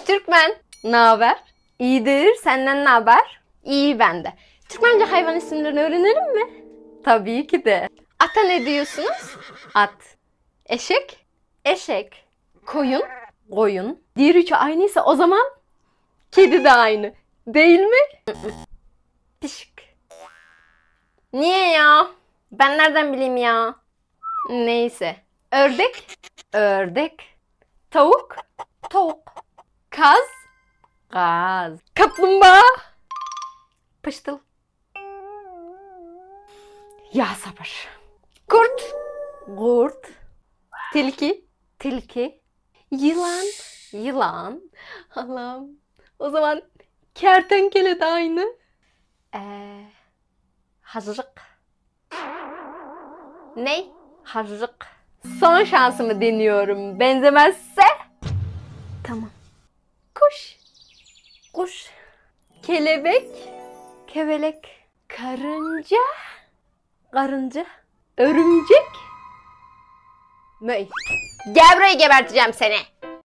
Türkmen, ne haber? İyidir, senden ne haber? İyi bende. Türkmence hayvan isimlerini öğrenelim mi? Tabii ki de. Ata ne diyorsunuz? At. Eşek? Eşek. Koyun? Koyun. Diğer üçü aynıysa o zaman kedi de aynı. Değil mi? Pişik. Niye ya? Ben nereden bileyim ya? Neyse. Ördek? Ördek. Tavuk? Tavuk. Kaz? Kaz. Kaplumbağa? Pıştıl. Ya sabır. Kurt? Kurt. Tilki? Tilki. Yılan? Yılan. Allah'ım. O zaman kertenkele de aynı. Hazırlık. Ne? Hazırlık. Son şansımı deniyorum. Benzemezse? Tamam. Kuş. Kuş. Kelebek. Kevelek. Karınca. Karınca. Örümcek. Ney? Gel buraya, geberteceğim seni.